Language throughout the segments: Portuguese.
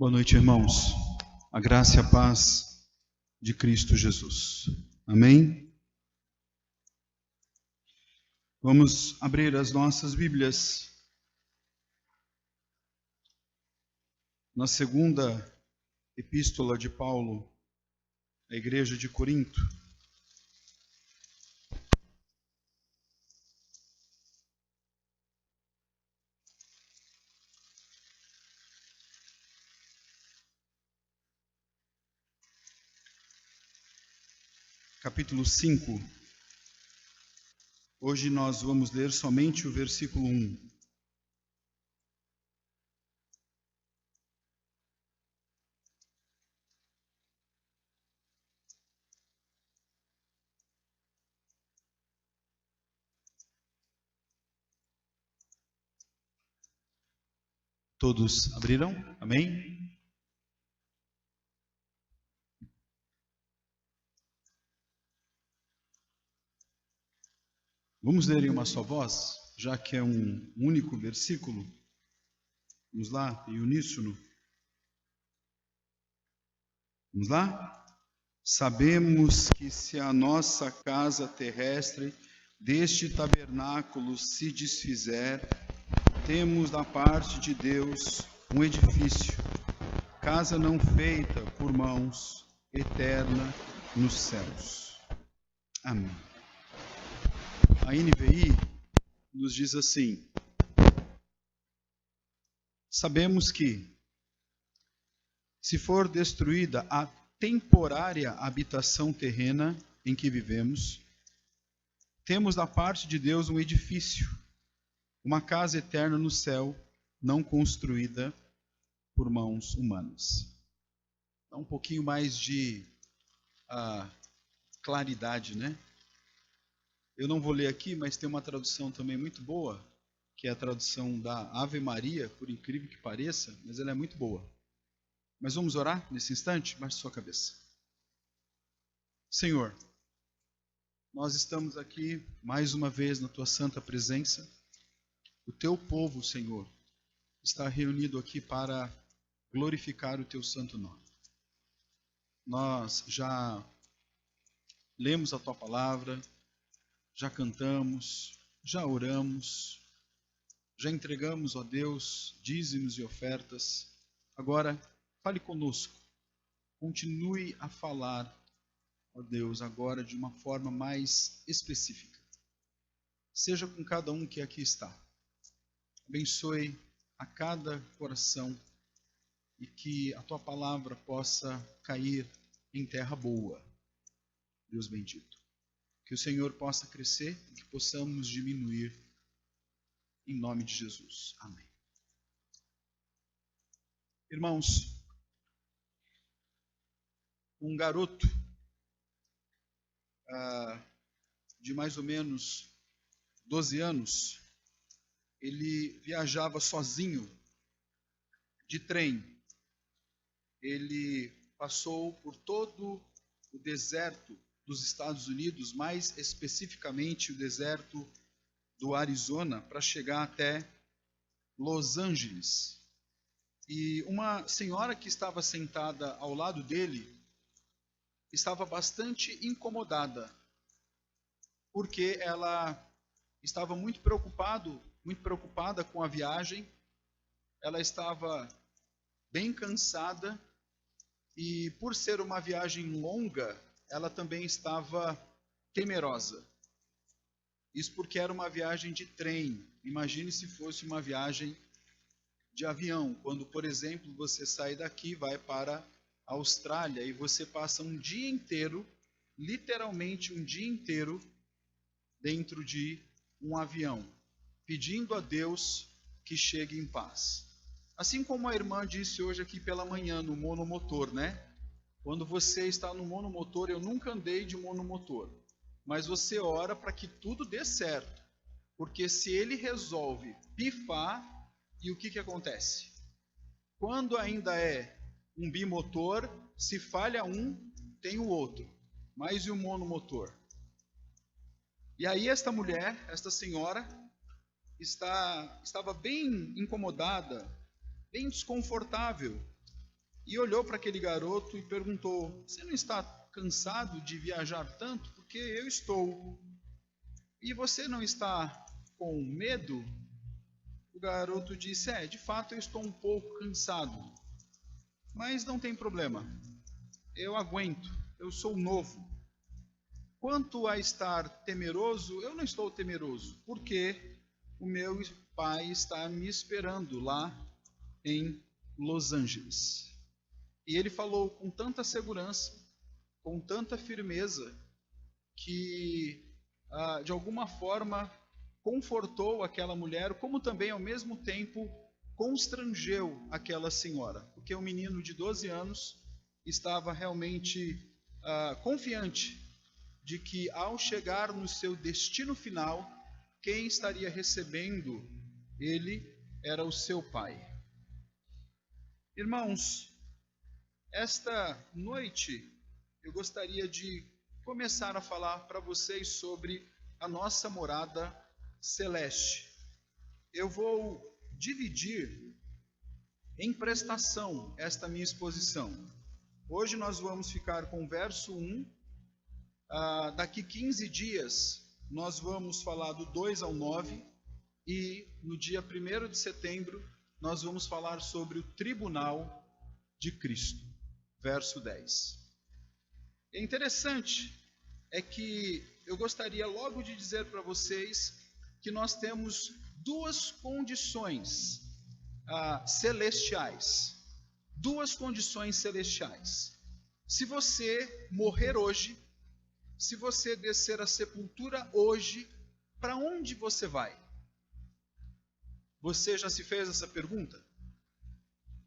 Boa noite, irmãos. A graça e a paz de Cristo Jesus. Amém? Vamos abrir as nossas Bíblias na segunda epístola de Paulo à igreja de Corinto. Capítulo 5. Hoje nós vamos ler somente o versículo 1. Todos abriram? Amém? Vamos ler em uma só voz, já que é um único versículo. Vamos lá, em uníssono. Vamos lá? Sabemos que se a nossa casa terrestre deste tabernáculo se desfizer, temos da parte de Deus um edifício, casa não feita por mãos, eterna nos céus. Amém. A NVI nos diz assim: sabemos que, se for destruída a temporária habitação terrena em que vivemos, temos da parte de Deus um edifício, uma casa eterna no céu, não construída por mãos humanas. Dá um pouquinho mais de claridade, né? Eu não vou ler aqui, mas tem uma tradução também muito boa, que é a tradução da Ave Maria, por incrível que pareça, mas ela é muito boa. Mas vamos orar nesse instante? Baixe sua cabeça. Senhor, nós estamos aqui mais uma vez na Tua santa presença. O Teu povo, Senhor, está reunido aqui para glorificar o Teu santo nome. Nós já lemos a Tua palavra, já cantamos, já oramos, já entregamos, ó Deus, dízimos e ofertas. Agora, fale conosco. Continue a falar, ó Deus, agora de uma forma mais específica. Seja com cada um que aqui está. Abençoe a cada coração e que a Tua palavra possa cair em terra boa. Deus bendito. Que o Senhor possa crescer e que possamos diminuir em nome de Jesus. Amém. Irmãos, um garoto de mais ou menos 12 anos, ele viajava sozinho de trem. Ele passou por todo o deserto dos Estados Unidos, mais especificamente o deserto do Arizona, para chegar até Los Angeles. E uma senhora que estava sentada ao lado dele estava bastante incomodada, porque ela estava muito preocupada com a viagem. Ela estava bem cansada e, por ser uma viagem longa, ela também estava temerosa. Isso porque era uma viagem de trem. Imagine se fosse uma viagem de avião. Quando, por exemplo, você sai daqui e vai para a Austrália e você passa um dia inteiro, literalmente um dia inteiro, dentro de um avião, pedindo a Deus que chegue em paz. Assim como a irmã disse hoje aqui pela manhã no monomotor, né? Quando você está no monomotor, eu nunca andei de monomotor, mas você ora para que tudo dê certo, porque se ele resolve pifar, e o que acontece? Quando ainda é um bimotor, se falha um, tem o outro, mas e o monomotor? E aí esta mulher, esta senhora, estava bem incomodada, bem desconfortável, e olhou para aquele garoto e perguntou: você não está cansado de viajar tanto? Porque eu estou. E você não está com medo? O garoto disse: de fato eu estou um pouco cansado, mas não tem problema, eu aguento, eu sou novo. Quanto a estar temeroso, eu não estou temeroso, porque o meu pai está me esperando lá em Los Angeles. E ele falou com tanta segurança, com tanta firmeza, que de alguma forma confortou aquela mulher, como também ao mesmo tempo constrangeu aquela senhora, porque o menino de 12 anos estava realmente confiante de que ao chegar no seu destino final, quem estaria recebendo ele era o seu pai. Irmãos, esta noite eu gostaria de começar a falar para vocês sobre a nossa morada celeste. Eu vou dividir em prestação esta minha exposição. Hoje nós vamos ficar com o verso 1. Daqui 15 dias nós vamos falar do 2 ao 9. E no dia 1º de setembro nós vamos falar sobre o tribunal de Cristo. Verso 10. É interessante, é que eu gostaria logo de dizer para vocês que nós temos duas condições celestiais. Duas condições celestiais. Se você morrer hoje, se você descer à sepultura hoje, para onde você vai? Você já se fez essa pergunta?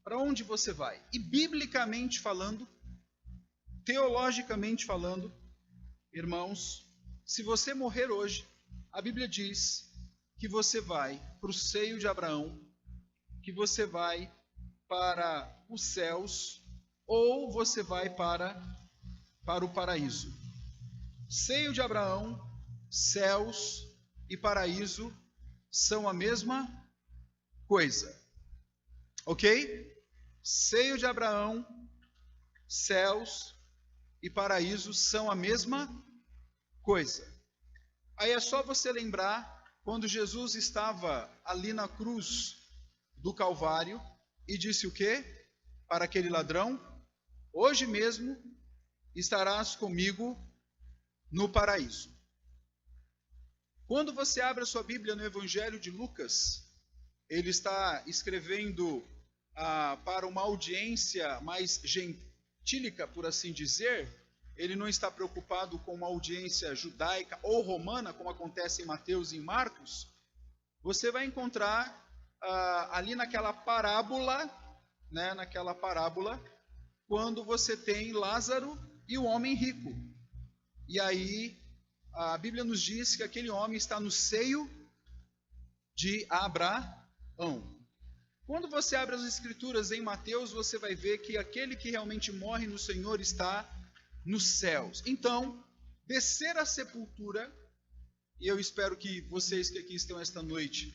Para onde você vai? E biblicamente falando, teologicamente falando, irmãos, se você morrer hoje, a Bíblia diz que você vai para o seio de Abraão, que você vai para os céus, ou você vai para o paraíso. Seio de Abraão, céus e paraíso são a mesma coisa. Ok? Seio de Abraão, céus e paraíso são a mesma coisa. Aí é só você lembrar quando Jesus estava ali na cruz do Calvário e disse o quê? Para aquele ladrão: hoje mesmo estarás comigo no paraíso. Quando você abre a sua Bíblia no Evangelho de Lucas, ele está escrevendo para uma audiência mais gentílica, por assim dizer. Ele não está preocupado com uma audiência judaica ou romana, como acontece em Mateus e em Marcos. Você vai encontrar ali naquela parábola, quando você tem Lázaro e o homem rico. E aí a Bíblia nos diz que aquele homem está no seio de Abraão. Quando você abre as Escrituras em Mateus, você vai ver que aquele que realmente morre no Senhor está nos céus. Então, descer à sepultura, e eu espero que vocês que aqui estão esta noite,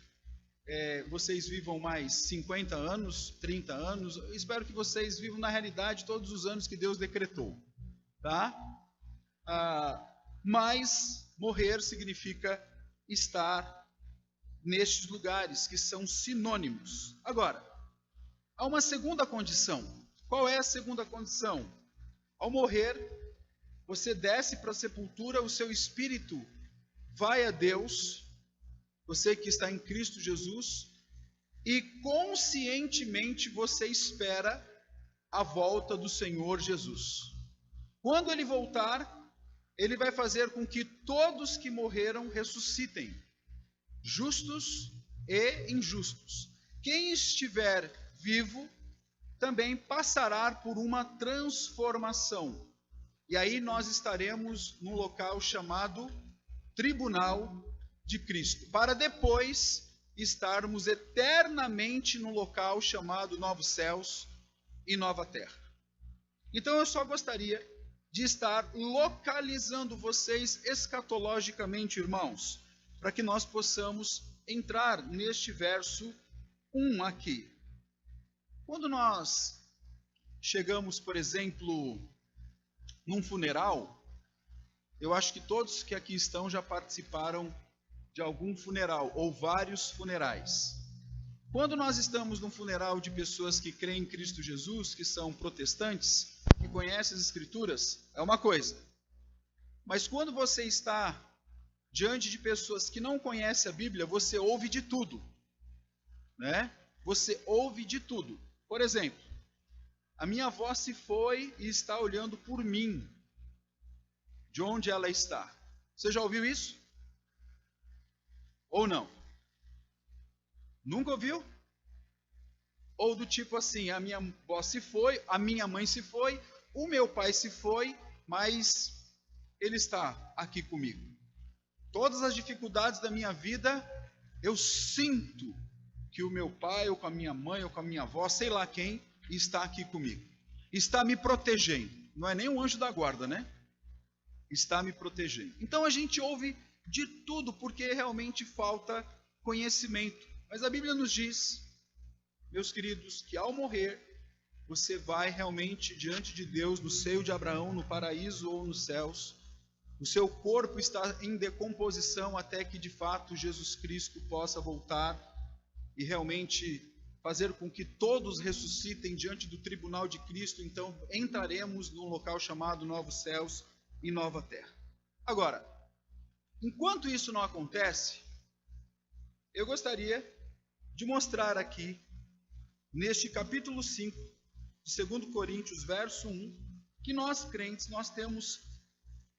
vocês vivam mais 50 anos, 30 anos, eu espero que vocês vivam na realidade todos os anos que Deus decretou, tá? Mas morrer significa estar nestes lugares que são sinônimos. Agora, há uma segunda condição. Qual é a segunda condição? Ao morrer, você desce para a sepultura, o seu espírito vai a Deus, você que está em Cristo Jesus, e conscientemente você espera a volta do Senhor Jesus. Quando ele voltar, ele vai fazer com que todos que morreram ressuscitem, justos e injustos. Quem estiver vivo também passará por uma transformação. E aí nós estaremos num local chamado Tribunal de Cristo, para depois estarmos eternamente num local chamado Novos Céus e Nova Terra. Então eu só gostaria de estar localizando vocês escatologicamente, irmãos, para que nós possamos entrar neste verso 1 aqui. Quando nós chegamos, por exemplo, num funeral, eu acho que todos que aqui estão já participaram de algum funeral ou vários funerais. Quando nós estamos num funeral de pessoas que creem em Cristo Jesus, que são protestantes, que conhecem as Escrituras, é uma coisa. Mas quando você está diante de pessoas que não conhecem a Bíblia, você ouve de tudo, né? Você ouve de tudo. Por exemplo, a minha avó se foi e está olhando por mim, de onde ela está. Você já ouviu isso? Ou não? Nunca ouviu? Ou do tipo assim, a minha avó se foi, a minha mãe se foi, o meu pai se foi, mas ele está aqui comigo. Todas as dificuldades da minha vida, eu sinto que o meu pai, ou com a minha mãe, ou com a minha avó, sei lá quem, está aqui comigo. Está me protegendo. Não é nem um anjo da guarda, né? Está me protegendo. Então a gente ouve de tudo, porque realmente falta conhecimento. Mas a Bíblia nos diz, meus queridos, que ao morrer, você vai realmente diante de Deus, no seio de Abraão, no paraíso ou nos céus. O seu corpo está em decomposição até que de fato Jesus Cristo possa voltar e realmente fazer com que todos ressuscitem diante do tribunal de Cristo. Então entraremos num local chamado Novos Céus e Nova Terra. Agora, enquanto isso não acontece, eu gostaria de mostrar aqui, neste capítulo 5 de 2 Coríntios, verso 1, que nós crentes, nós temos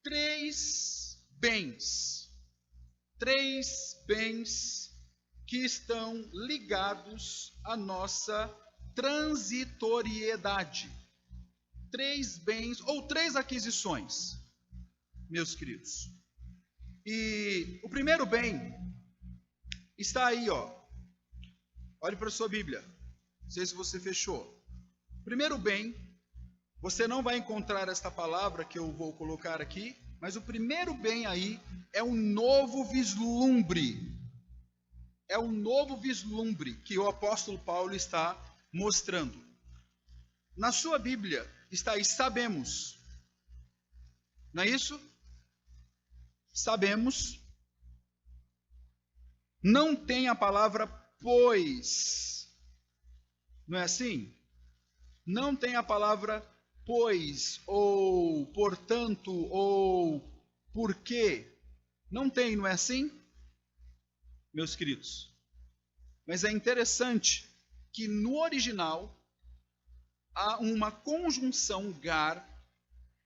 três bens que estão ligados à nossa transitoriedade. Três bens ou três aquisições, meus queridos. E o primeiro bem está aí, ó. Olhe para a sua Bíblia. Não sei se você fechou. Primeiro bem, você não vai encontrar esta palavra que eu vou colocar aqui, mas o primeiro bem aí é um novo vislumbre. É um novo vislumbre que o apóstolo Paulo está mostrando. Na sua Bíblia está aí, sabemos. Não é isso? Sabemos. Não tem a palavra pois. Não é assim? Não tem a palavra pois, ou portanto, ou porque. Não tem, não é assim? Meus queridos. Mas é interessante que no original há uma conjunção gar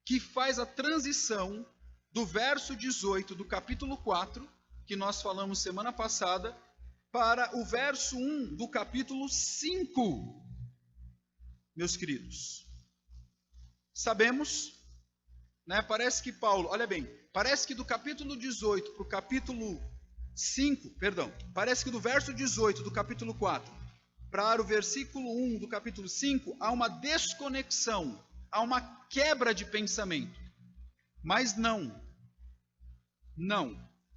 que faz a transição do verso 18 do capítulo 4, que nós falamos semana passada, para o verso 1 do capítulo 5. Meus queridos, sabemos, né, parece que Paulo, olha bem, parece que do capítulo 18 para o capítulo 5, parece que do verso 18 do capítulo 4 para o versículo 1 do capítulo 5, há uma desconexão, há uma quebra de pensamento. Mas não.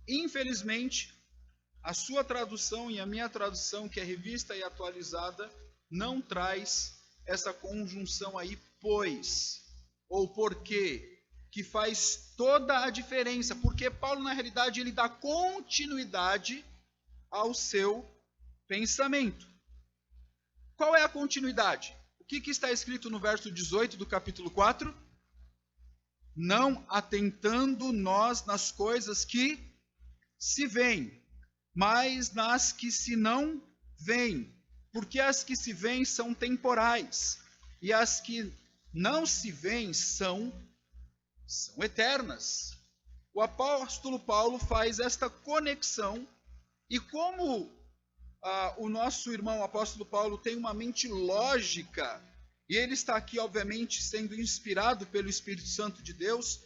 Infelizmente, a sua tradução e a minha tradução, que é revista e atualizada, não traz essa conjunção aí, pois, ou porque, que faz toda a diferença, porque Paulo, na realidade, ele dá continuidade ao seu pensamento. Qual é a continuidade? O que está escrito no verso 18 do capítulo 4? Não atentando nós nas coisas que se veem, mas nas que se não veem, porque as que se veem são temporais, e as que não se veem são eternas. O apóstolo Paulo faz esta conexão, e como o nosso irmão apóstolo Paulo tem uma mente lógica, e ele está aqui, obviamente, sendo inspirado pelo Espírito Santo de Deus,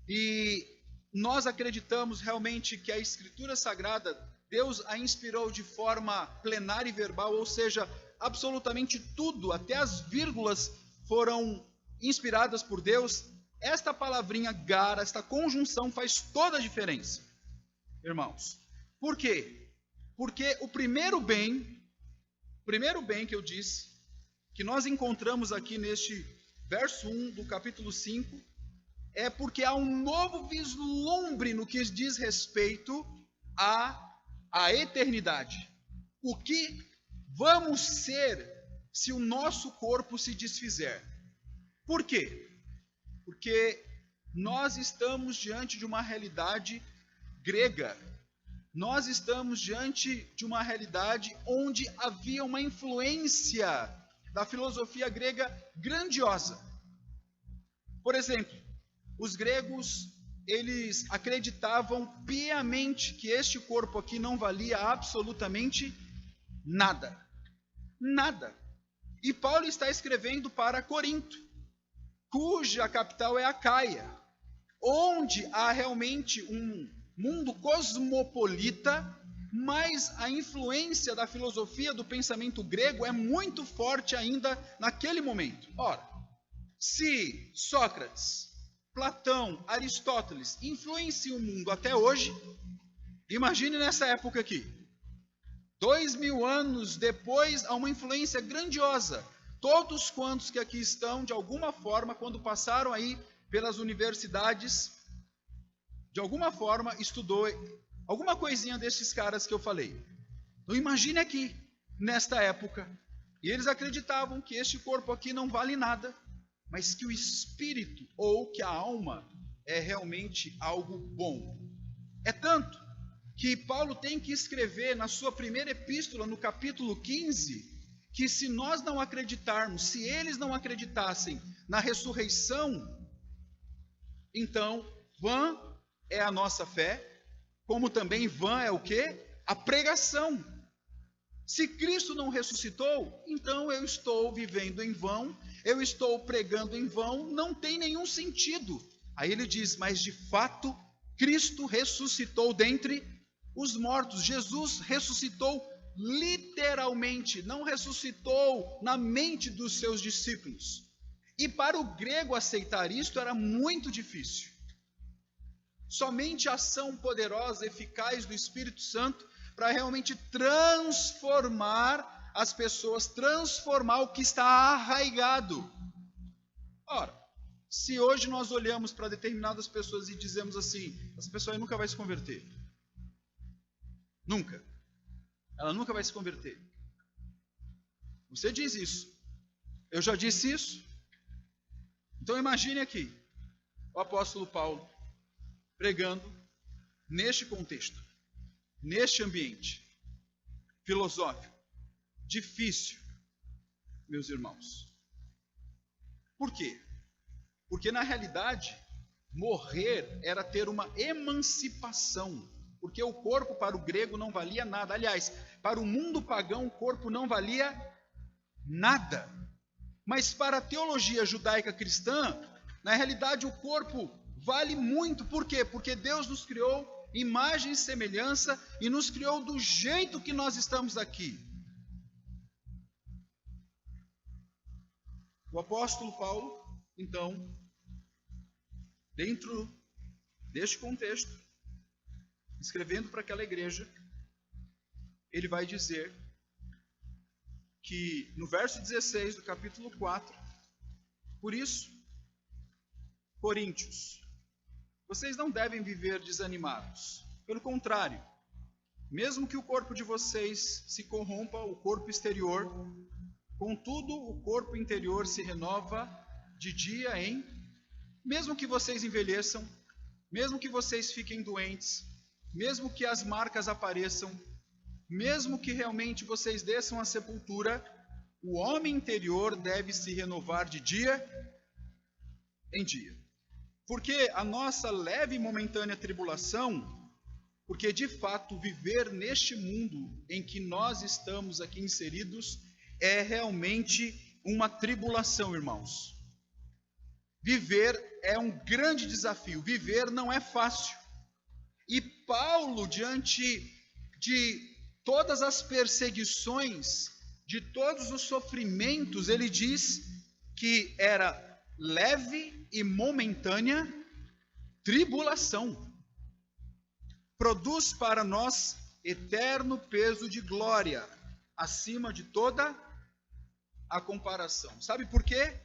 e nós acreditamos realmente que a Escritura Sagrada, Deus a inspirou de forma plenária e verbal, ou seja, absolutamente tudo, até as vírgulas foram inspiradas por Deus. Esta palavrinha gara, esta conjunção faz toda a diferença, irmãos. Por quê? Porque o primeiro bem que eu disse, que nós encontramos aqui neste verso 1 do capítulo 5 é porque há um novo vislumbre no que diz respeito à eternidade. O que vamos ser se o nosso corpo se desfizer? Por quê? Porque nós estamos diante de uma realidade grega. Nós estamos diante de uma realidade onde havia uma influência da filosofia grega grandiosa. Por exemplo, os gregos, eles acreditavam piamente que este corpo aqui não valia absolutamente nada. Nada. E Paulo está escrevendo para Corinto, cuja capital é Acaia, onde há realmente um mundo cosmopolita, mas a influência da filosofia do pensamento grego é muito forte ainda naquele momento. Ora, se Sócrates, Platão, Aristóteles influenciam o mundo até hoje, imagine nessa época aqui. 2000 anos depois, há uma influência grandiosa. Todos quantos que aqui estão, de alguma forma, quando passaram aí pelas universidades, de alguma forma estudou alguma coisinha destes caras que eu falei. Então imagine aqui, nesta época, e eles acreditavam que este corpo aqui não vale nada, mas que o espírito ou que a alma é realmente algo bom. É tanto que Paulo tem que escrever na sua primeira epístola, no capítulo 15, que se nós não acreditarmos, se eles não acreditassem na ressurreição, então vã é a nossa fé, como também vã é o quê? A pregação. Se Cristo não ressuscitou, então eu estou vivendo em vão, eu estou pregando em vão, não tem nenhum sentido. Aí ele diz, mas de fato, Cristo ressuscitou dentre os mortos. Jesus ressuscitou literalmente, não ressuscitou na mente dos seus discípulos. E para o grego aceitar isto era muito difícil. Somente a ação poderosa, eficaz do Espírito Santo para realmente transformar as pessoas, transformar o que está arraigado. Ora, se hoje nós olhamos para determinadas pessoas e dizemos assim, essa pessoa aí nunca vai se converter. Nunca. Ela nunca vai se converter. Você diz isso. Eu já disse isso. Então imagine aqui, o apóstolo Paulo pregando neste contexto, neste ambiente filosófico, difícil, meus irmãos. Por quê? Porque na realidade, morrer era ter uma emancipação, porque o corpo para o grego não valia nada. Aliás, para o mundo pagão o corpo não valia nada. Mas para a teologia judaica cristã, na realidade o corpo vale muito. Por quê? Porque Deus nos criou imagem e semelhança e nos criou do jeito que nós estamos aqui. O apóstolo Paulo, então, dentro deste contexto, escrevendo para aquela igreja, ele vai dizer que no verso 16 do capítulo 4, por isso, Coríntios, vocês não devem viver desanimados. Pelo contrário, mesmo que o corpo de vocês se corrompa, o corpo exterior, contudo, o corpo interior se renova de dia em... Mesmo que vocês envelheçam, mesmo que vocês fiquem doentes, mesmo que as marcas apareçam, mesmo que realmente vocês desçam à sepultura, o homem interior deve se renovar de dia em dia. Porque a nossa leve e momentânea tribulação, porque de fato viver neste mundo em que nós estamos aqui inseridos é realmente uma tribulação, irmãos. Viver é um grande desafio, viver não é fácil. E Paulo, diante de todas as perseguições, de todos os sofrimentos, ele diz que era leve e momentânea tribulação. Produz para nós eterno peso de glória, acima de toda a comparação. Sabe por quê?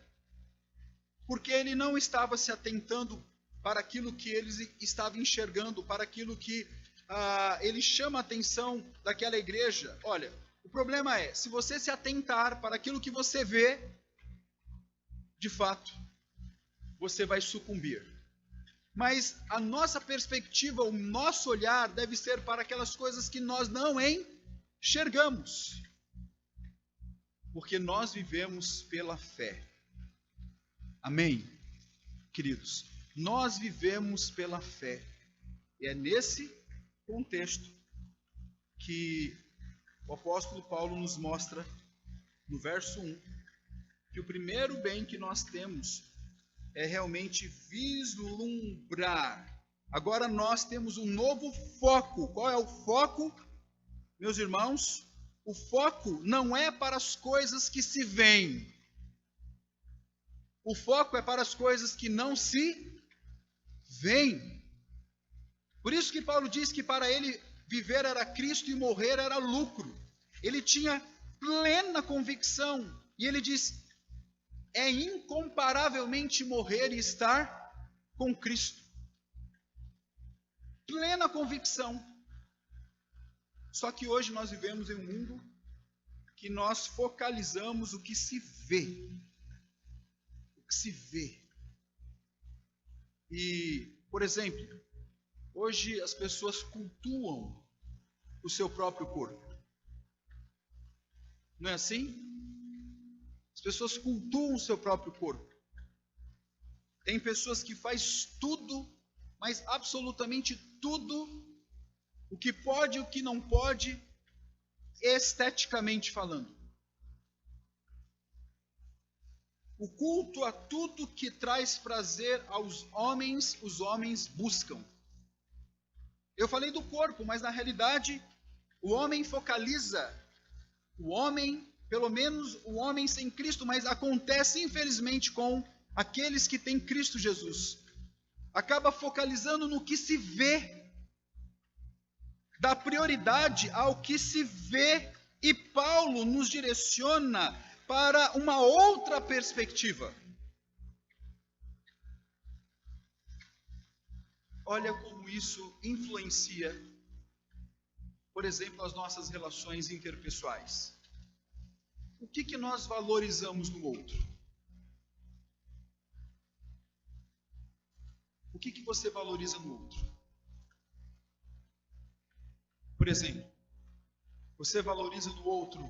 Porque ele não estava se atentando para aquilo que ele estava enxergando, para aquilo que ele chama a atenção daquela igreja. Olha, o problema é, se você se atentar para aquilo que você vê, de fato, você vai sucumbir. Mas a nossa perspectiva, o nosso olhar deve ser para aquelas coisas que nós não enxergamos. Porque nós vivemos pela fé. Amém, queridos? Nós vivemos pela fé. E é nesse contexto que o apóstolo Paulo nos mostra, no verso 1, que o primeiro bem que nós temos é realmente vislumbrar. Agora nós temos um novo foco. Qual é o foco, meus irmãos? O foco não é para as coisas que se veem. O foco é para as coisas que não se veem. Por isso que Paulo diz que para ele viver era Cristo e morrer era lucro. Ele tinha plena convicção. E ele diz, é incomparavelmente morrer e estar com Cristo. Plena convicção. Só que hoje nós vivemos em um mundo que nós focalizamos o que se vê. O que se vê. E, por exemplo, hoje as pessoas cultuam o seu próprio corpo. Não é assim? As pessoas cultuam o seu próprio corpo. Tem pessoas que fazem tudo, mas absolutamente tudo, o que pode e o que não pode, esteticamente falando. O culto a tudo que traz prazer aos homens, os homens buscam. Eu falei do corpo, mas na realidade, o homem focaliza, o homem, pelo menos o homem sem Cristo, mas acontece infelizmente com aqueles que têm Cristo Jesus. Acaba focalizando no que se vê, dá prioridade ao que se vê, e Paulo nos direciona para uma outra perspectiva. Olha como isso influencia, por exemplo, as nossas relações interpessoais. O que nós valorizamos no outro? O que você valoriza no outro? Por exemplo, você valoriza no outro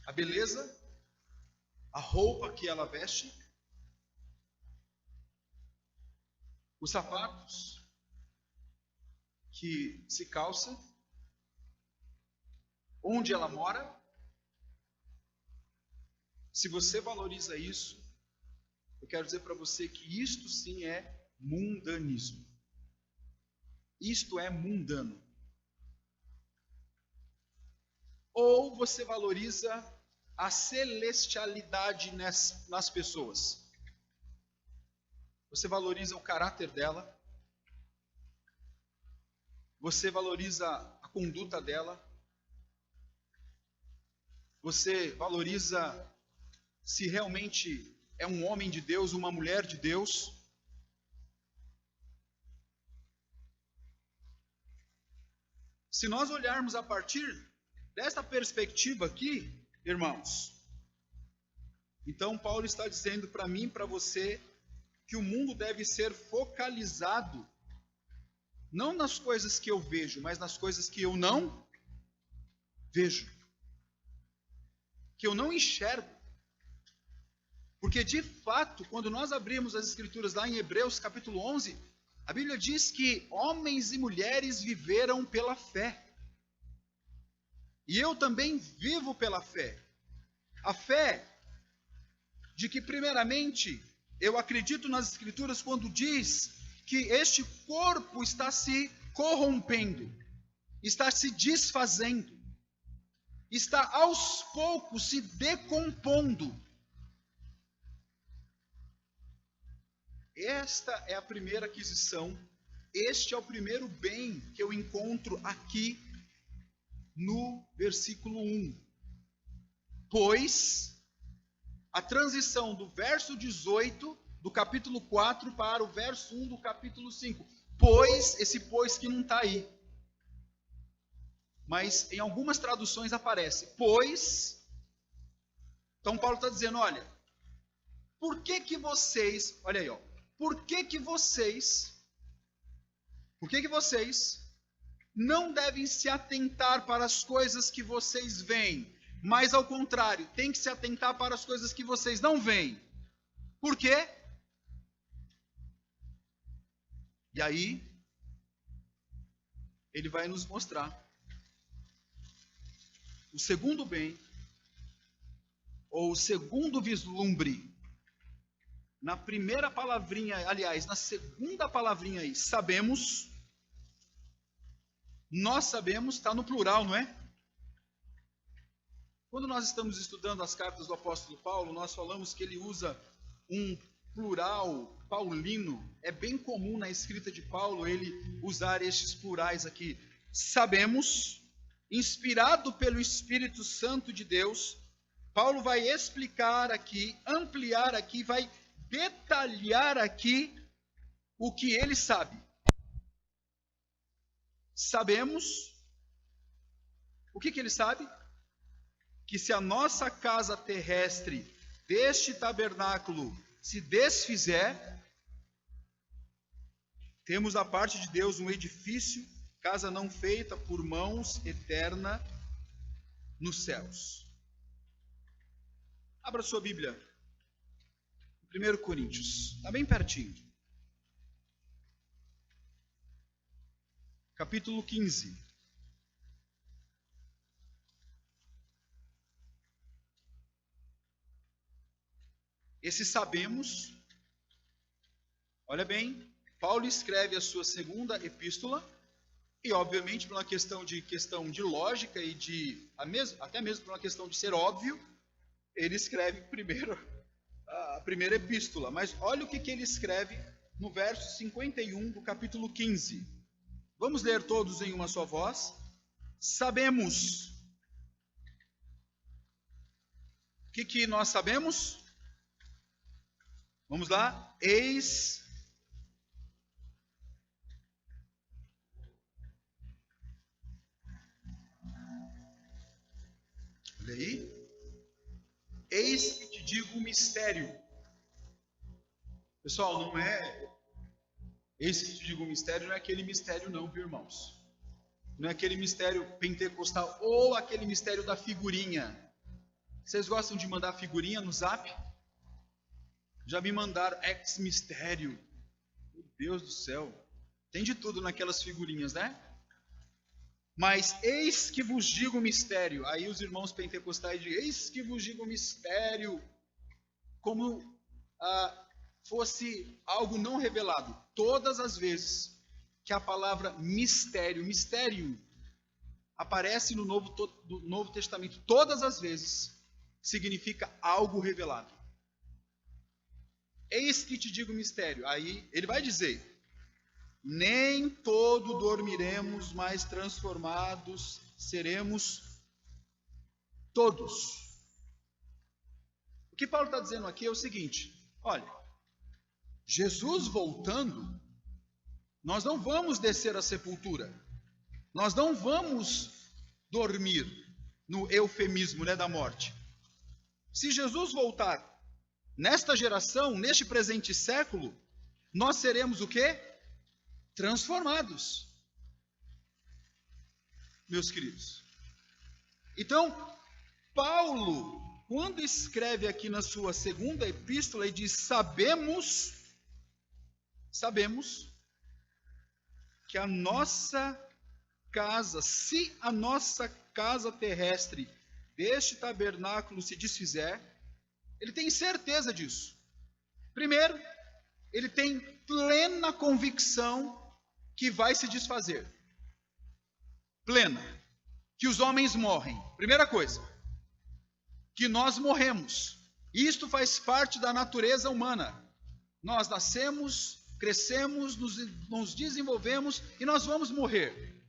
a beleza, a roupa que ela veste, os sapatos que se calça, onde ela mora. Se você valoriza isso, eu quero dizer para você que isto sim é mundanismo. Isto é mundano. Ou você valoriza a celestialidade nas pessoas. Você valoriza o caráter dela. Você valoriza a conduta dela. Você valoriza se realmente é um homem de Deus, uma mulher de Deus. Se nós olharmos a partir desta perspectiva aqui, irmãos, então Paulo está dizendo para mim e para você que o mundo deve ser focalizado não nas coisas que eu vejo, mas nas coisas que eu não vejo, que eu não enxergo. Porque de fato, quando nós abrimos as escrituras lá em Hebreus capítulo 11, a Bíblia diz que homens e mulheres viveram pela fé. E eu também vivo pela fé. A fé de que, primeiramente, eu acredito nas Escrituras quando diz que este corpo está se corrompendo, está se desfazendo, está aos poucos se decompondo. Esta é a primeira aquisição, este é o primeiro bem que eu encontro aqui no versículo 1. pois, a transição do verso 18 do capítulo 4 para o verso 1 do capítulo 5. Pois, esse pois que não está aí. Mas em algumas traduções aparece, pois. Então Paulo está dizendo, olha, por que vocês, olha aí, ó, por que vocês não devem se atentar para as coisas que vocês veem, mas ao contrário, tem que se atentar para as coisas que vocês não veem. Por quê? E aí, ele vai nos mostrar o segundo bem, ou o segundo vislumbre, na primeira palavrinha, aliás, na segunda palavrinha aí, sabemos, nós sabemos, está no plural, não é? Quando nós estamos estudando as cartas do apóstolo Paulo, nós falamos que ele usa um plural paulino. É bem comum na escrita de Paulo ele usar estes plurais aqui. Sabemos, inspirado pelo Espírito Santo de Deus, Paulo vai explicar aqui, ampliar aqui, vai detalhar aqui o que ele sabe. Sabemos, o que ele sabe? Que se a nossa casa terrestre deste tabernáculo se desfizer, temos da parte de Deus um edifício, casa não feita por mãos, eterna nos céus. Abra sua Bíblia, 1 Coríntios, está bem pertinho. Capítulo 15. Esse sabemos, olha bem, Paulo escreve a sua segunda epístola, e obviamente por uma questão de lógica e até mesmo por uma questão de ser óbvio, ele escreve primeiro a primeira epístola. Mas olha o que ele escreve no verso 51 do capítulo 15. Vamos ler todos em uma só voz. Sabemos. O que nós sabemos? Vamos lá. Eis. Olha aí. Eis que te digo um mistério. Pessoal, não é... Eis que te digo um mistério, não é aquele mistério não, viu, irmãos? Não é aquele mistério pentecostal ou aquele mistério da figurinha. Vocês gostam de mandar figurinha no zap? Já me mandaram ex-mistério. Meu Deus do céu. Tem de tudo naquelas figurinhas, né? Mas eis que vos digo o mistério. Aí os irmãos pentecostais dizem, eis que vos digo o mistério. Como fosse algo não revelado. Todas as vezes que a palavra mistério aparece no Novo Testamento, todas as vezes, significa algo revelado. Eis que te digo mistério. Aí ele vai dizer, nem todo dormiremos, mas transformados seremos todos. O que Paulo está dizendo aqui é o seguinte, olha, Jesus voltando, nós não vamos descer à sepultura, nós não vamos dormir no eufemismo, né, da morte. Se Jesus voltar nesta geração, neste presente século, nós seremos o quê? Transformados. Meus queridos. Então, Paulo, quando escreve aqui na sua segunda epístola e diz, sabemos que a nossa casa, se a nossa casa terrestre deste tabernáculo se desfizer, ele tem certeza disso. Primeiro, ele tem plena convicção que vai se desfazer. Plena. Que os homens morrem. Primeira coisa. Que nós morremos. Isto faz parte da natureza humana. Nós nascemos, crescemos, nos desenvolvemos e nós vamos morrer.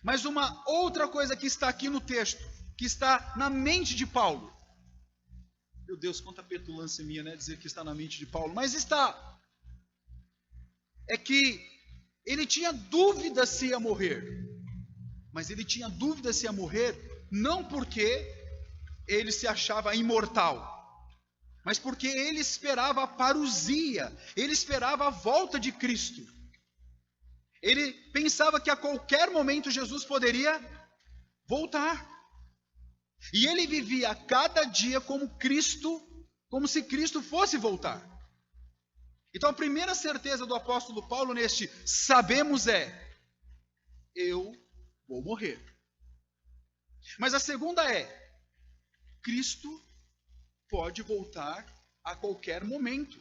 Mas uma outra coisa que está aqui no texto. que está na mente de Paulo. Meu Deus, quanta petulância minha, né? Dizer que está na mente de Paulo, mas está. É que ele tinha dúvida se ia morrer. Mas ele tinha dúvida se ia morrer, não porque ele se achava imortal, mas porque ele esperava a parousia, ele esperava a volta de Cristo. Ele pensava que a qualquer momento Jesus poderia voltar. E ele vivia cada dia como se Cristo fosse voltar. Então a primeira certeza do apóstolo Paulo neste sabemos é: eu vou morrer. Mas a segunda é: Cristo pode voltar a qualquer momento.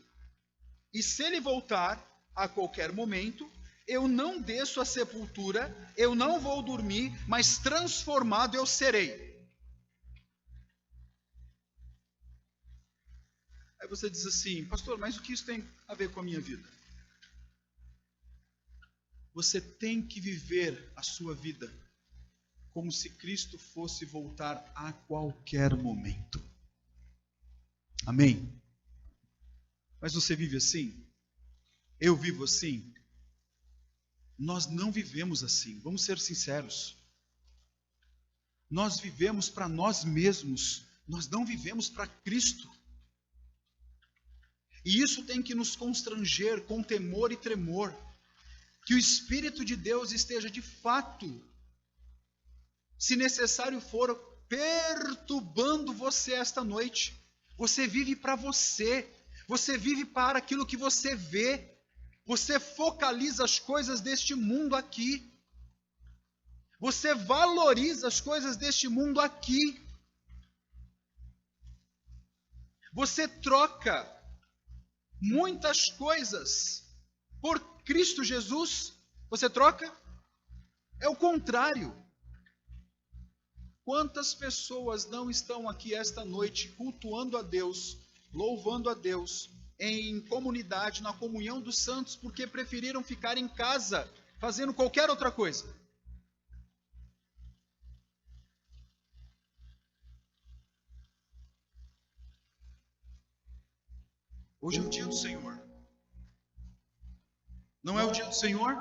E se ele voltar a qualquer momento, eu não desço à sepultura, eu não vou dormir, mas transformado eu serei. Aí você diz assim: pastor, mas o que isso tem a ver com a minha vida? Você tem que viver a sua vida como se Cristo fosse voltar a qualquer momento. Amém? Mas você vive assim? Eu vivo assim? Nós não vivemos assim, vamos ser sinceros. Nós vivemos para nós mesmos, nós não vivemos para Cristo. E isso tem que nos constranger com temor e tremor, que o Espírito de Deus esteja de fato, se necessário for, perturbando você esta noite. Você vive para você, você vive para aquilo que você vê, você focaliza as coisas deste mundo aqui, você valoriza as coisas deste mundo aqui, você troca muitas coisas por Cristo Jesus. Você troca? É o contrário. Quantas pessoas não estão aqui esta noite cultuando a Deus, louvando a Deus, em comunidade, na comunhão dos santos, porque preferiram ficar em casa, fazendo qualquer outra coisa? Hoje é o dia do Senhor. Não é o dia do Senhor?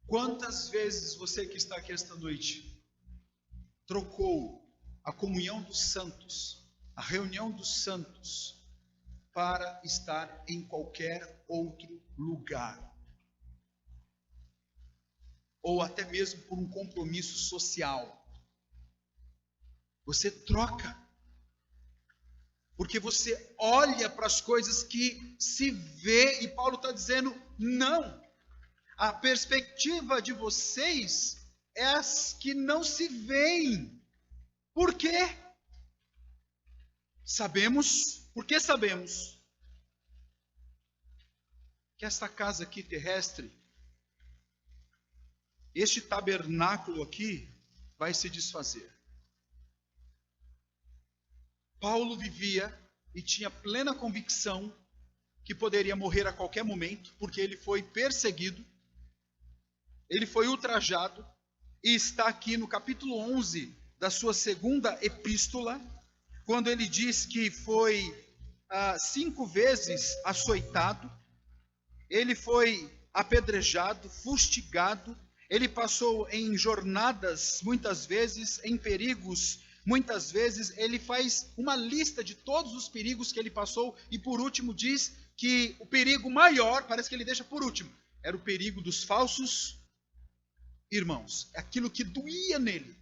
Quantas vezes você que está aqui esta noite trocou a comunhão dos santos, a reunião dos santos, para estar em qualquer outro lugar? Ou até mesmo por um compromisso social. Você troca. Porque você olha para as coisas que se vê, e Paulo está dizendo: não, a perspectiva de vocês é as que não se veem. Por quê? Porque sabemos que esta casa aqui terrestre, este tabernáculo aqui, vai se desfazer. Paulo vivia e tinha plena convicção que poderia morrer a qualquer momento, porque ele foi perseguido, ele foi ultrajado, e está aqui no capítulo 11 da sua segunda epístola, quando ele diz que foi 5 vezes açoitado, ele foi apedrejado, fustigado, ele passou em jornadas, muitas vezes, em perigos. Muitas vezes ele faz uma lista de todos os perigos que ele passou e por último diz que o perigo maior, parece que ele deixa por último, era o perigo dos falsos irmãos. É aquilo que doía nele.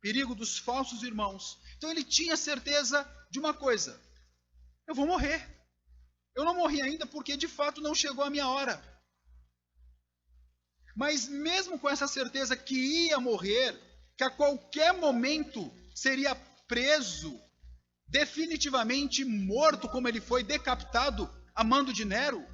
Perigo dos falsos irmãos. Então ele tinha certeza de uma coisa: eu vou morrer. Eu não morri ainda porque de fato não chegou a minha hora. Mas mesmo com essa certeza que ia morrer, que a qualquer momento seria preso, definitivamente morto, como ele foi decapitado a mando de Nero,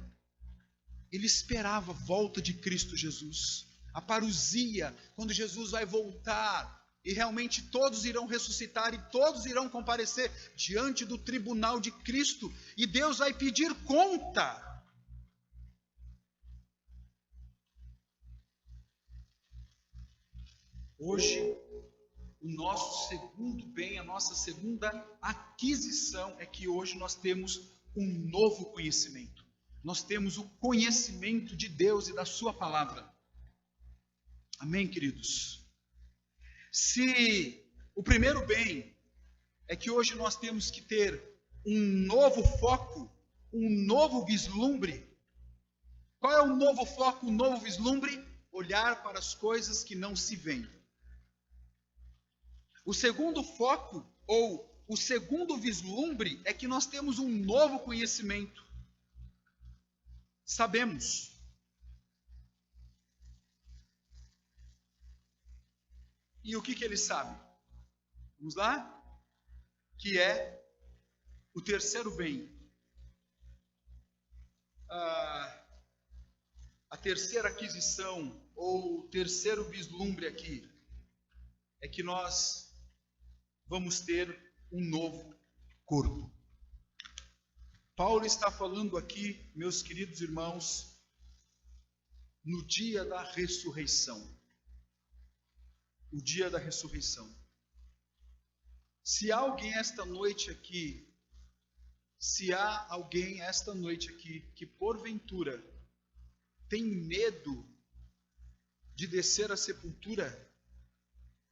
ele esperava a volta de Cristo Jesus, a parousia, quando Jesus vai voltar, e realmente todos irão ressuscitar, e todos irão comparecer diante do tribunal de Cristo, e Deus vai pedir conta. Hoje, o nosso segundo bem, a nossa segunda aquisição é que hoje nós temos um novo conhecimento. Nós temos o conhecimento de Deus e da sua palavra. Amém, queridos? Se o primeiro bem é que hoje nós temos que ter um novo foco, um novo vislumbre. Qual é o novo foco, o novo vislumbre? Olhar para as coisas que não se veem. O segundo foco, ou o segundo vislumbre, é que nós temos um novo conhecimento. Sabemos. E o que ele sabe? Vamos lá? Que é o terceiro bem. A terceira aquisição, ou o terceiro vislumbre aqui, é que nós vamos ter um novo corpo. Paulo está falando aqui, meus queridos irmãos, no dia da ressurreição. O dia da ressurreição. Se há alguém esta noite aqui que porventura tem medo de descer à sepultura,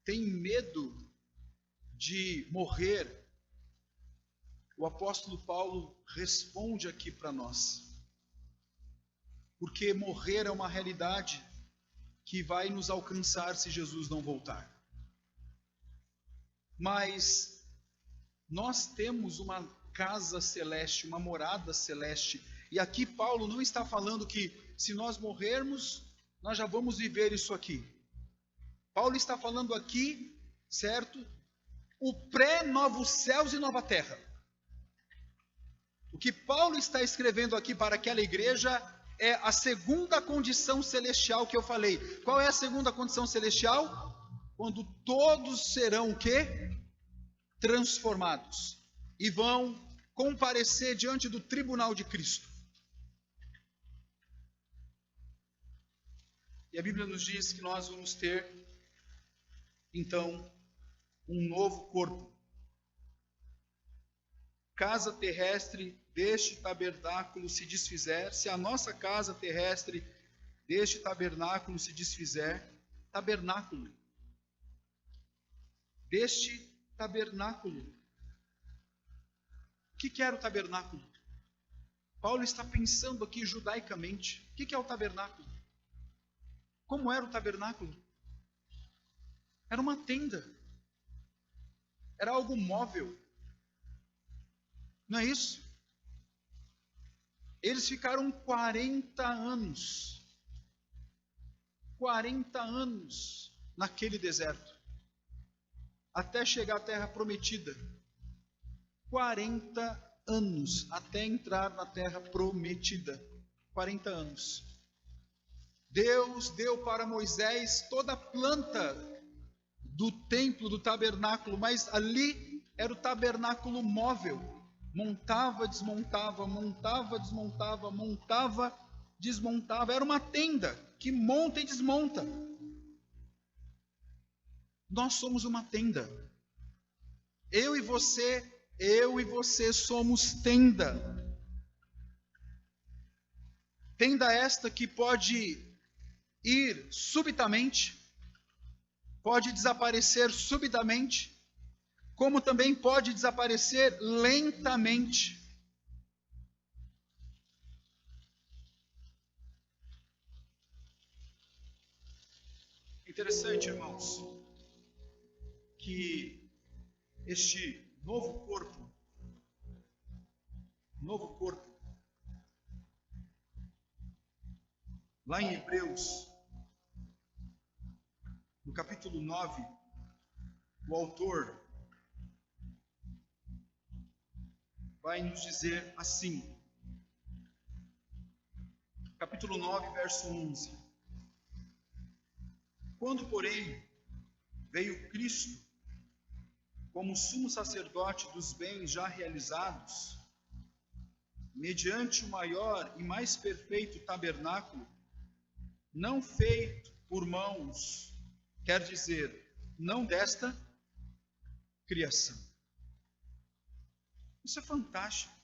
tem medo de morrer, o apóstolo Paulo responde aqui para nós. Porque morrer é uma realidade que vai nos alcançar se Jesus não voltar. Mas nós temos uma casa celeste, uma morada celeste. E aqui Paulo não está falando que se nós morrermos, nós já vamos viver isso aqui. Paulo está falando aqui, certo? O pré-novos céus e nova terra. O que Paulo está escrevendo aqui para aquela igreja é a segunda condição celestial que eu falei. Qual é a segunda condição celestial? Quando todos serão o quê? Transformados. E vão comparecer diante do tribunal de Cristo. E a Bíblia nos diz que nós vamos ter, então, um novo corpo. Casa terrestre deste tabernáculo se desfizer, se a nossa casa terrestre deste tabernáculo se desfizer, tabernáculo, deste tabernáculo. O que era o tabernáculo? Paulo está pensando aqui judaicamente. O que é o tabernáculo? Como era o tabernáculo? Era uma tenda. Era algo móvel. Não é isso? Eles ficaram 40 anos. 40 anos naquele deserto. Até chegar à terra prometida. 40 anos até entrar na terra prometida. 40 anos. Deus deu para Moisés toda a planta do templo, do tabernáculo, mas ali era o tabernáculo móvel. Montava, desmontava, montava, desmontava, montava, desmontava. Era uma tenda que monta e desmonta. Nós somos uma tenda. Eu e você somos tenda. Tenda esta que pode ir subitamente, pode desaparecer subitamente, como também pode desaparecer lentamente. Interessante, irmãos, que este novo corpo, lá em Hebreus, no capítulo 9, o autor vai nos dizer assim, capítulo 9, verso 11: Quando, porém, veio Cristo, como sumo sacerdote dos bens já realizados, mediante o maior e mais perfeito tabernáculo, não feito por mãos, quer dizer, não desta criação. Isso é fantástico.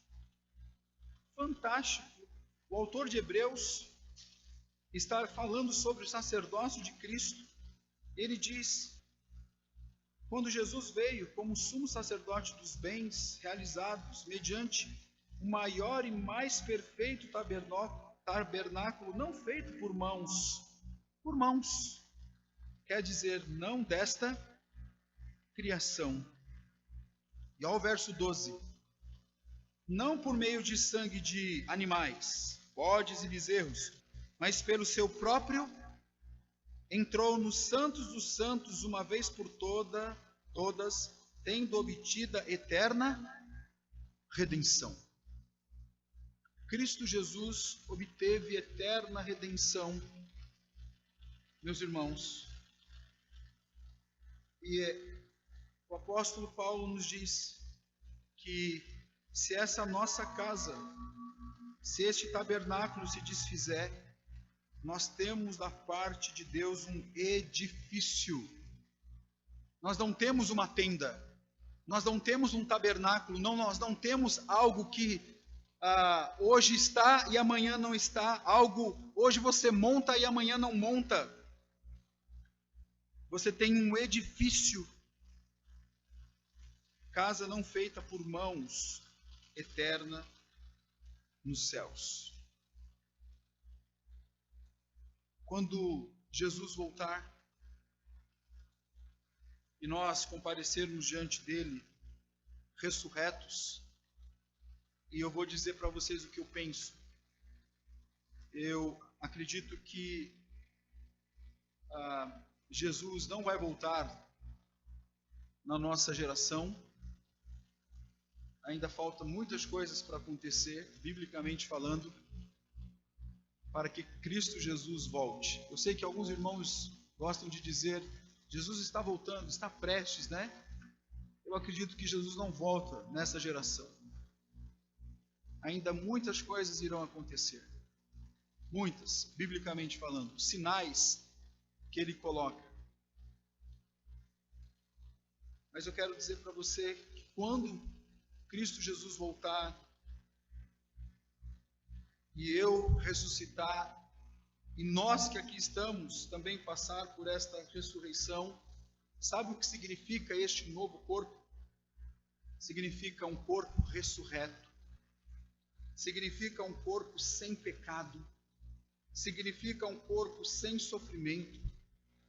Fantástico. O autor de Hebreus está falando sobre o sacerdócio de Cristo. Ele diz: quando Jesus veio como sumo sacerdote dos bens realizados mediante o maior e mais perfeito tabernáculo não feito por mãos, quer dizer, não desta criação. E ao verso 12: não por meio de sangue de animais, bodes e bezerros, mas pelo seu próprio, entrou nos santos dos santos uma vez por todas, tendo obtida eterna redenção. Cristo Jesus obteve eterna redenção, meus irmãos. E o apóstolo Paulo nos diz que se essa nossa casa, se este tabernáculo se desfizer, nós temos da parte de Deus um edifício. Nós não temos uma tenda, nós não temos um tabernáculo, nós não temos algo que hoje está e amanhã não está, algo hoje você monta e amanhã não monta. Você tem um edifício, casa não feita por mãos, eterna nos céus. Quando Jesus voltar e nós comparecermos diante dele, ressurretos, e eu vou dizer para vocês o que eu penso. Eu acredito que Jesus não vai voltar na nossa geração. Ainda faltam muitas coisas para acontecer, biblicamente falando, para que Cristo Jesus volte. Eu sei que alguns irmãos gostam de dizer: Jesus está voltando, está prestes, né? Eu acredito que Jesus não volta nessa geração. Ainda muitas coisas irão acontecer. Muitas, biblicamente falando, sinais que ele coloca. Mas eu quero dizer para você que quando Cristo Jesus voltar e eu ressuscitar, e nós que aqui estamos também passar por esta ressurreição, sabe o que significa este novo corpo? Significa um corpo ressurreto, significa um corpo sem pecado, significa um corpo sem sofrimento,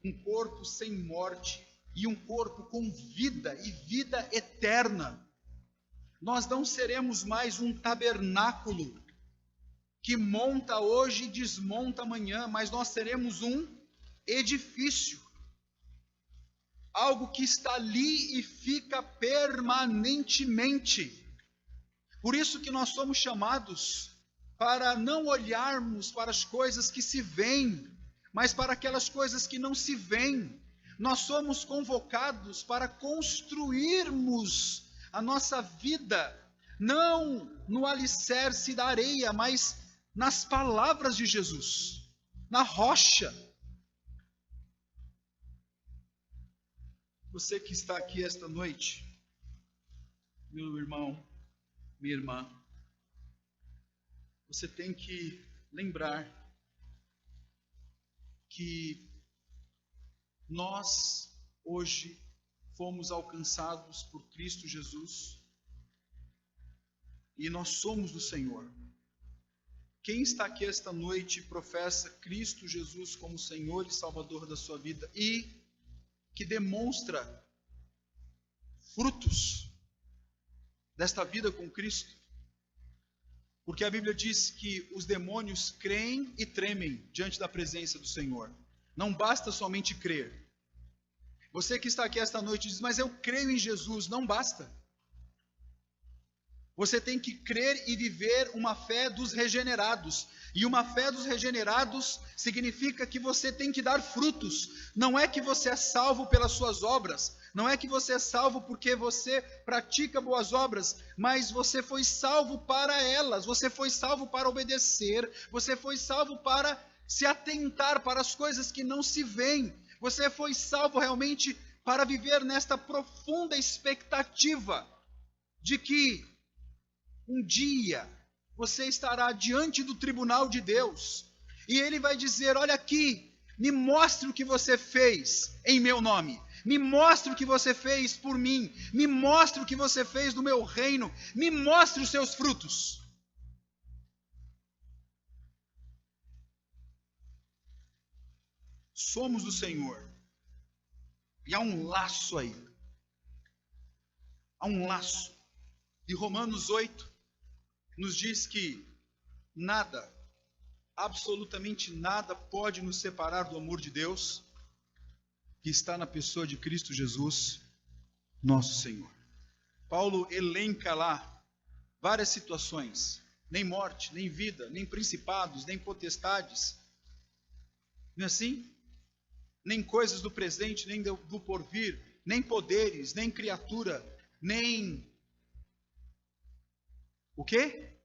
um corpo sem morte e um corpo com vida e vida eterna. Nós não seremos mais um tabernáculo que monta hoje e desmonta amanhã, mas nós seremos um edifício. Algo que está ali e fica permanentemente. Por isso que nós somos chamados para não olharmos para as coisas que se veem, mas para aquelas coisas que não se veem. Nós somos convocados para construirmos a nossa vida, não no alicerce da areia, mas nas palavras de Jesus, na rocha. Você que está aqui esta noite, meu irmão, minha irmã, você tem que lembrar que nós hoje fomos alcançados por Cristo Jesus e nós somos do Senhor. Quem está aqui esta noite e professa Cristo Jesus como Senhor e Salvador da sua vida e que demonstra frutos desta vida com Cristo? Porque a Bíblia diz que os demônios creem e tremem diante da presença do Senhor. Não basta somente crer. Você que está aqui esta noite diz: mas eu creio em Jesus. Não basta. Você tem que crer e viver uma fé dos regenerados. E uma fé dos regenerados significa que você tem que dar frutos. Não é que você é salvo pelas suas obras. Não é que você é salvo porque você pratica boas obras. Mas você foi salvo para elas. Você foi salvo para obedecer. Você foi salvo para se atentar para as coisas que não se veem. Você foi salvo realmente para viver nesta profunda expectativa de que um dia você estará diante do tribunal de Deus e Ele vai dizer: olha aqui, me mostre o que você fez em meu nome, me mostre o que você fez por mim, me mostre o que você fez no meu reino, me mostre os seus frutos. Somos do Senhor. E há um laço aí. Há um laço. E Romanos 8 nos diz que nada, absolutamente nada pode nos separar do amor de Deus que está na pessoa de Cristo Jesus, nosso Senhor. Paulo elenca lá várias situações. Nem morte, nem vida, nem principados, nem potestades. Não é assim? Nem coisas do presente, nem do porvir, nem poderes, nem criatura, nem o quê?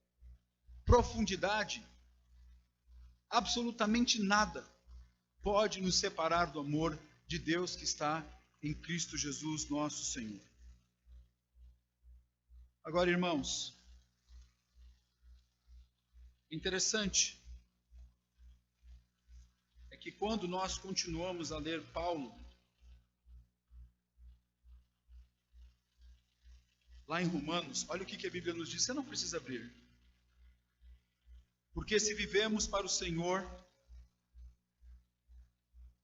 Profundidade. Absolutamente nada pode nos separar do amor de Deus que está em Cristo Jesus, nosso Senhor. Agora, irmãos, interessante é que quando nós continuamos a ler Paulo, lá em Romanos, olha o que a Bíblia nos diz, você não precisa abrir. Porque se vivemos para o Senhor,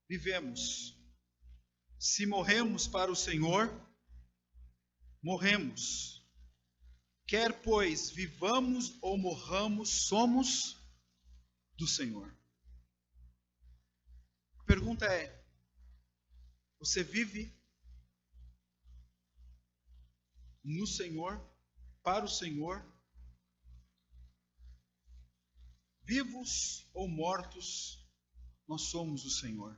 vivemos. Se morremos para o Senhor, morremos. Quer, pois, vivamos ou morramos, somos do Senhor. A pergunta é: você vive no Senhor, para o Senhor? Vivos ou mortos, nós somos o Senhor.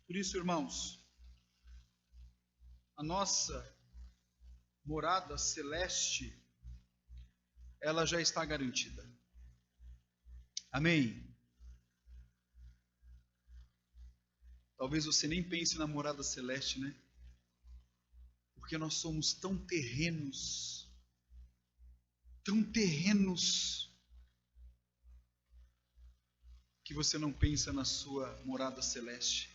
Por isso, irmãos, a nossa morada celeste, ela já está garantida. Amém? Talvez você nem pense na morada celeste, né? Porque nós somos tão terrenos, que você não pensa na sua morada celeste.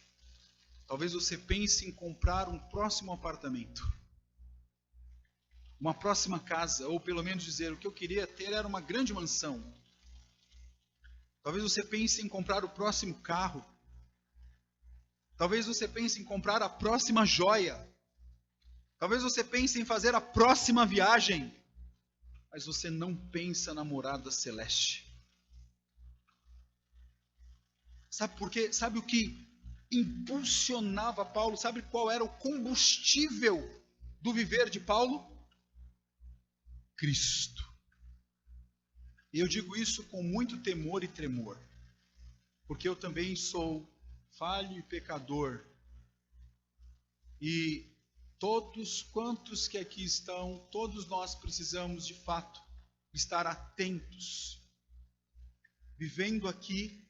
Talvez você pense em comprar um próximo apartamento, uma próxima casa, ou pelo menos dizer: o que eu queria ter era uma grande mansão. Talvez você pense em comprar o próximo carro. Talvez você pense em comprar a próxima joia. Talvez você pense em fazer a próxima viagem. Mas você não pensa na morada celeste. Sabe por quê? Sabe o que impulsionava Paulo? Sabe qual era o combustível do viver de Paulo? Cristo. E eu digo isso com muito temor e tremor, porque eu também sou falho e pecador. E todos quantos que aqui estão, todos nós precisamos de fato estar atentos, vivendo aqui,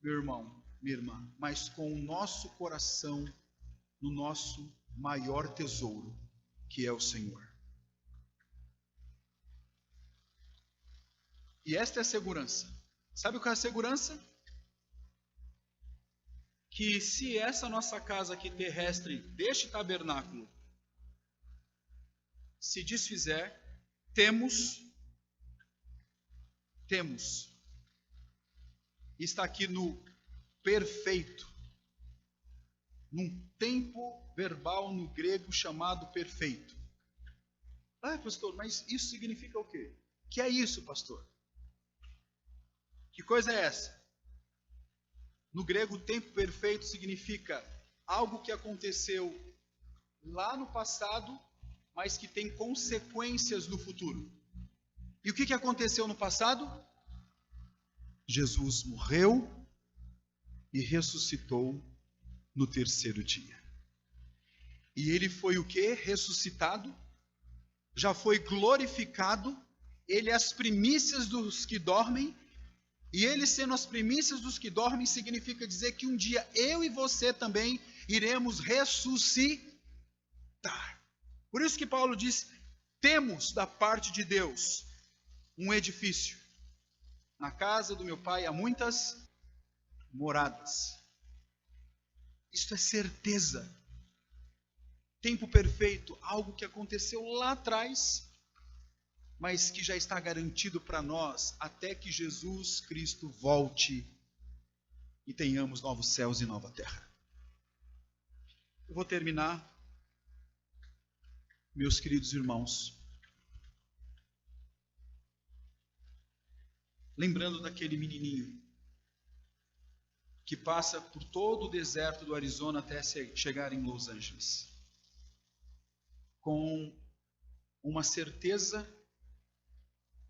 meu irmão, minha irmã, mas com o nosso coração no nosso maior tesouro, que é o Senhor. E esta é a segurança. Sabe o que é a segurança? Que se essa nossa casa aqui terrestre, deste tabernáculo, se desfizer, temos, está aqui no perfeito, num tempo verbal no grego chamado perfeito. Ah, pastor, mas isso significa o quê? Que é isso, pastor? Que coisa é essa? No grego, o tempo perfeito significa algo que aconteceu lá no passado, mas que tem consequências no futuro. E o que aconteceu no passado? Jesus morreu e ressuscitou no terceiro dia. E ele foi o quê? Ressuscitado, já foi glorificado, ele é as primícias dos que dormem, E ele sendo as primícias dos que dormem, significa dizer que um dia eu e você também iremos ressuscitar. Por isso que Paulo diz, temos da parte de Deus um edifício. Na casa do meu pai há muitas moradas. Isto é certeza. Tempo perfeito, algo que aconteceu lá atrás, mas que já está garantido para nós até que Jesus Cristo volte e tenhamos novos céus e nova terra. Eu vou terminar, meus queridos irmãos, lembrando daquele menininho que passa por todo o deserto do Arizona até chegar em Los Angeles, com uma certeza,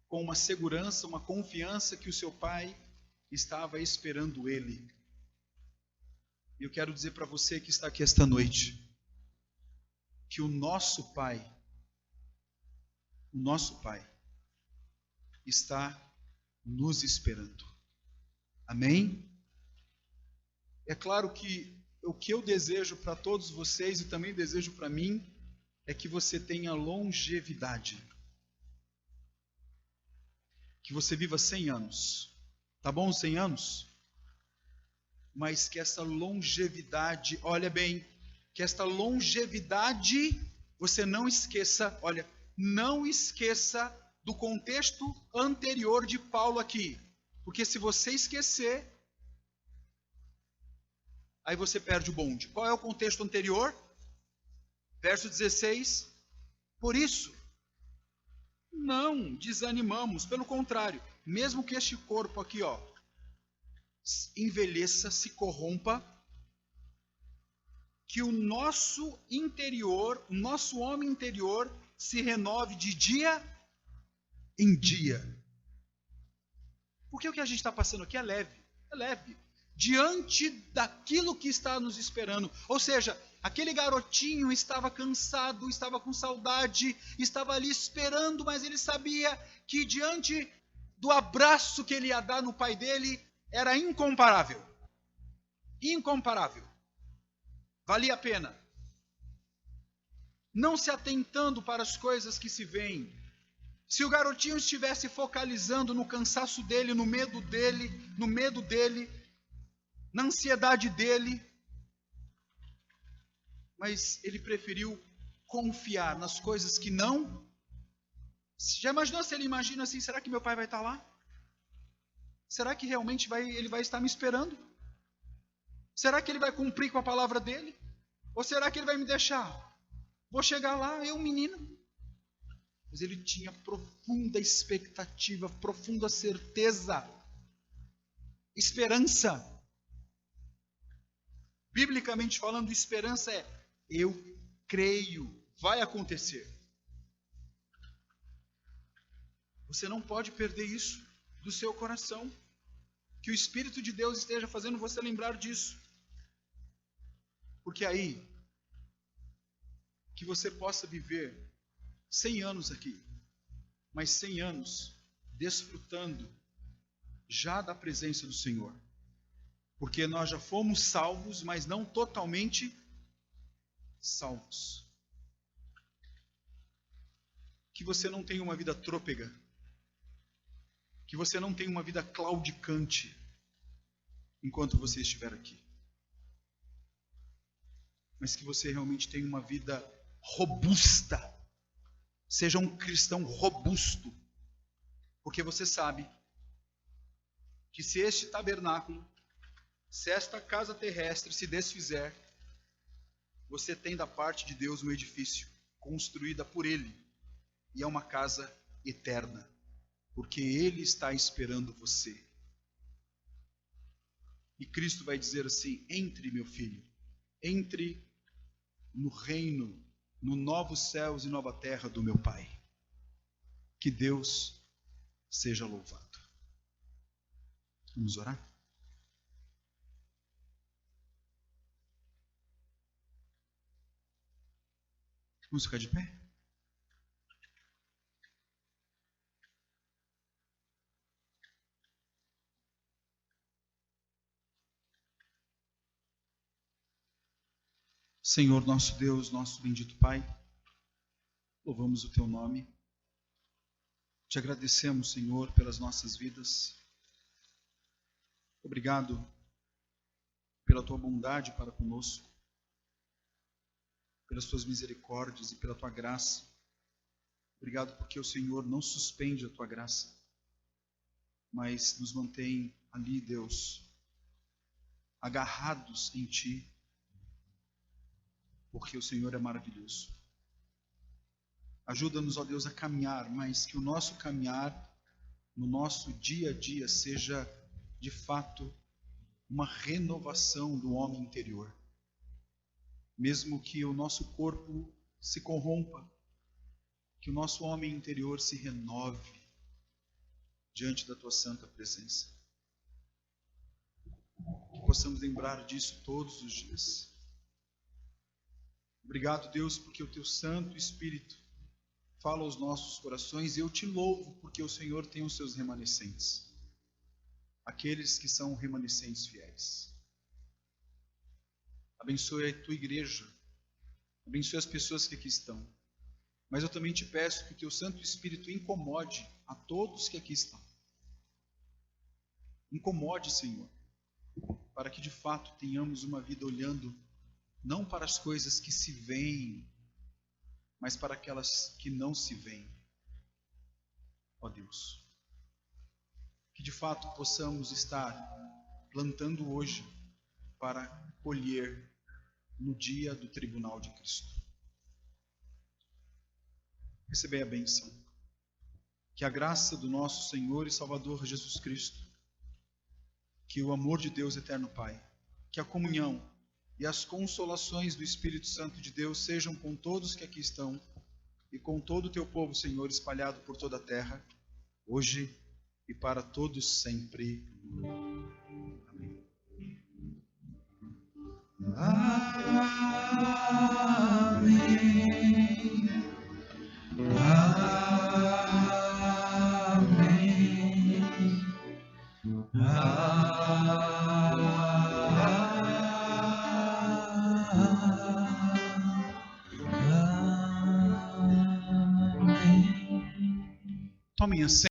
com uma segurança, uma confiança que o seu pai estava esperando ele. E eu quero dizer para você que está aqui esta noite, que o nosso Pai está nos esperando. Amém? É claro que o que eu desejo para todos vocês e também desejo para mim é que você tenha longevidade. Que você viva 100 anos. Tá bom 100 anos? Mas que essa longevidade, olha bem, que esta longevidade, você não esqueça, olha, não esqueça do contexto anterior de Paulo aqui. Porque se você esquecer, aí você perde o bonde. Qual é o contexto anterior? Verso 16. Por isso, não desanimamos, pelo contrário, mesmo que este corpo aqui, envelheça, se corrompa, que o nosso interior, o nosso homem interior, se renove de dia em dia. Porque o que a gente está passando aqui é leve, diante daquilo que está nos esperando. Ou seja, aquele garotinho estava cansado, estava com saudade, estava ali esperando, mas ele sabia que diante do abraço que ele ia dar no pai dele, era incomparável. Incomparável. Valia a pena. Não se atentando para as coisas que se veem. Se o garotinho estivesse focalizando no cansaço dele, no medo dele, na ansiedade dele, mas ele preferiu confiar nas coisas que não. Já imaginou se ele imagina assim, será que meu pai vai estar lá? Será que realmente ele vai estar me esperando? Será que ele vai cumprir com a palavra dele? Ou será que ele vai me deixar? Vou chegar lá, eu menino. Mas ele tinha profunda expectativa, profunda certeza, esperança. Biblicamente falando, esperança é, eu creio, vai acontecer. Você não pode perder isso do seu coração. Que o Espírito de Deus esteja fazendo você lembrar disso. Porque aí, que você possa viver 100 anos aqui, mas 100 anos desfrutando já da presença do Senhor. Porque nós já fomos salvos, mas não totalmente salvos. Que você não tenha uma vida trôpega. Que você não tenha uma vida claudicante enquanto você estiver aqui. Mas que você realmente tenha uma vida robusta. Seja um cristão robusto. Porque você sabe que se este tabernáculo, se esta casa terrestre se desfizer, você tem da parte de Deus um edifício construída por Ele. E é uma casa eterna. Porque Ele está esperando você. E Cristo vai dizer assim, entre, meu filho, entre no reino, no novos céus e nova terra do meu Pai. Que Deus seja louvado. Vamos orar? Vamos ficar de pé? Senhor nosso Deus, nosso bendito Pai, louvamos o Teu nome. Te agradecemos, Senhor, pelas nossas vidas. Obrigado pela Tua bondade para conosco, pelas Tuas misericórdias e pela Tua graça. Obrigado porque o Senhor não suspende a Tua graça, mas nos mantém ali, Deus, agarrados em Ti, porque o Senhor é maravilhoso. Ajuda-nos, ó Deus, a caminhar, mas que o nosso caminhar no nosso dia a dia seja, de fato, uma renovação do homem interior. Mesmo que o nosso corpo se corrompa, que o nosso homem interior se renove diante da Tua santa presença. Que possamos lembrar disso todos os dias. Obrigado, Deus, porque o Teu Santo Espírito fala aos nossos corações, e eu Te louvo porque o Senhor tem os Seus remanescentes, aqueles que são remanescentes fiéis. Abençoe a Tua igreja, abençoe as pessoas que aqui estão, mas eu também Te peço que o Teu Santo Espírito incomode a todos que aqui estão. Incomode, Senhor, para que de fato tenhamos uma vida olhando não para as coisas que se veem, mas para aquelas que não se veem. Ó Deus, que de fato possamos estar plantando hoje para colher no dia do tribunal de Cristo. Recebei a bênção. Que a graça do nosso Senhor e Salvador Jesus Cristo, que o amor de Deus eterno Pai, que a comunhão e as consolações do Espírito Santo de Deus sejam com todos que aqui estão e com todo o Teu povo, Senhor, espalhado por toda a terra, hoje e para todos sempre. Amém. Amém. Tomem assento.